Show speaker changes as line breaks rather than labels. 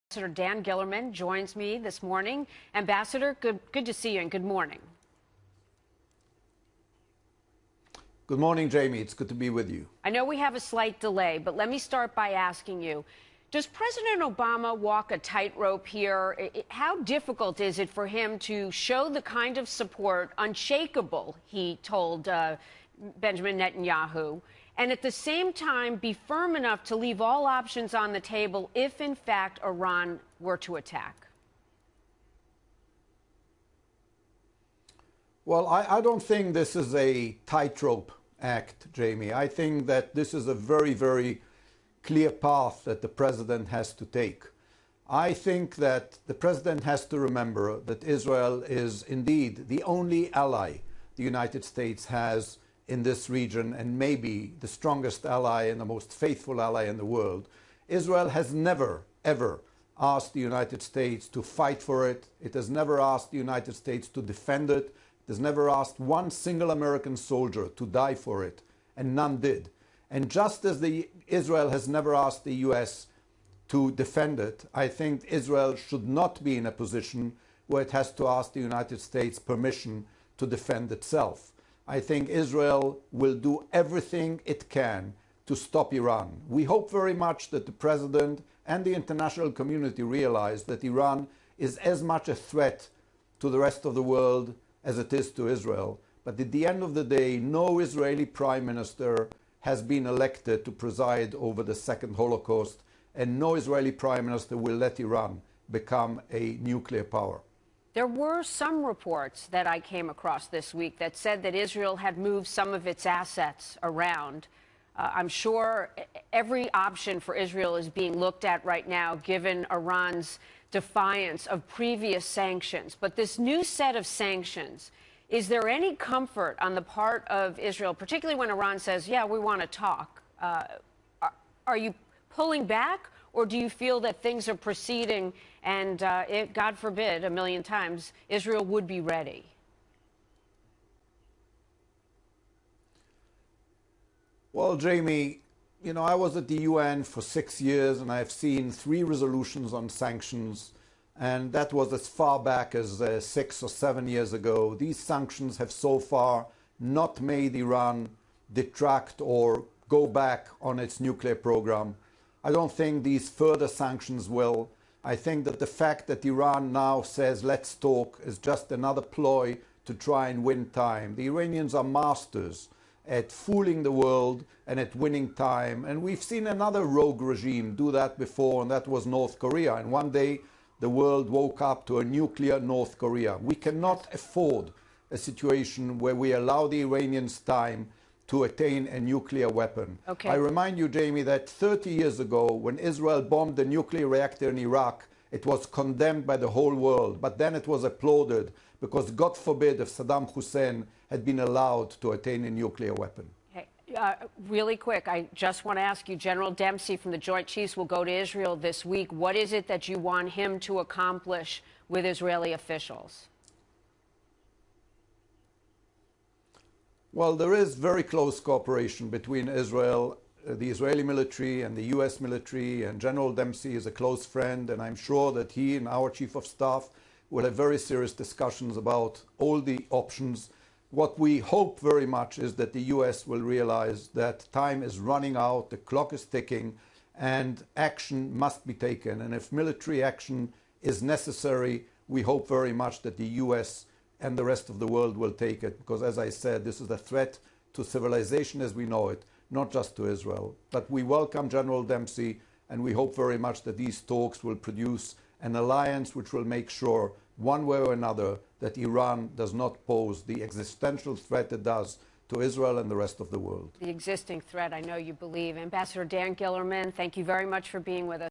Ambassador Dan Gillerman joins me this morning. Ambassador, good to see you and good morning.
Good morning, Jamie. It's good to be with you.
I know we have a slight delay, but let me start by asking you, does President Obama walk a tightrope here? How difficult is it for him to show the kind of support, unshakable, he told Benjamin Netanyahu, and at the same time be firm enough to leave all options on the table if, in fact, Iran were to attack?
Well, I don't think this is a tightrope act, Jamie. I think that this is a very, very clear path that the president has to take. I think that the president has to remember that Israel is indeed the only ally the United States has in this region, and maybe the strongest ally and the most faithful ally in the world. Israel has never, ever asked the United States to fight for it. It has never asked the United States to defend it. It has never asked one single American soldier to die for it, and none did. And just as Israel has never asked the US to defend it, I think Israel should not be in a position where it has to ask the United States permission to defend itself. I think Israel will do everything it can to stop Iran. We hope very much that the president and the international community realize that Iran is as much a threat to the rest of the world as it is to Israel. But at the end of the day, no Israeli prime minister has been elected to preside over the second Holocaust, and no Israeli prime minister will let Iran become a nuclear power.
There were some reports that I came across this week that said that Israel had moved some of its assets around. I'm sure every option for Israel is being looked at right now, given Iran's defiance of previous sanctions. But this new set of sanctions, is there any comfort on the part of Israel, particularly when Iran says, yeah, we want to talk? Are you pulling back? Or do you feel that things are proceeding and, God forbid, a million times, Israel would be ready?
Well, Jamie, you know, I was at the UN for 6 years and I've seen 3 resolutions on sanctions. And that was as far back as 6 or 7 years ago. These sanctions have so far not made Iran detract or go back on its nuclear program. I don't think these further sanctions will. I think that the fact that Iran now says, let's talk, is just another ploy to try and win time. The Iranians are masters at fooling the world and at winning time. And we've seen another rogue regime do that before, and that was North Korea. And one day, the world woke up to a nuclear North Korea. We cannot afford a situation where we allow the Iranians time to attain a nuclear weapon.
Okay.
I remind you, Jamie, that 30 years ago, when Israel bombed the nuclear reactor in Iraq, it was condemned by the whole world. But then it was applauded because, God forbid, if Saddam Hussein had been allowed to attain a nuclear weapon.
Hey, really quick, I just want to ask you, General Dempsey from the Joint Chiefs will go to Israel this week. What is it that you want him to accomplish with Israeli officials?
Well, there is very close cooperation between Israel, the Israeli military and the US military, and General Dempsey is a close friend, and I'm sure that he and our Chief of Staff will have very serious discussions about all the options. What we hope very much is that the US will realize that time is running out, the clock is ticking, and action must be taken. And if military action is necessary, we hope very much that the US and the rest of the world will take it, because, as I said, this is a threat to civilization as we know it, not just to Israel. But we welcome General Dempsey, and we hope very much that these talks will produce an alliance which will make sure, one way or another, that Iran does not pose the existential threat it does to Israel and the rest of the world.
The existing threat, I know you believe. Ambassador Dan Gillerman, thank you very much for being with us.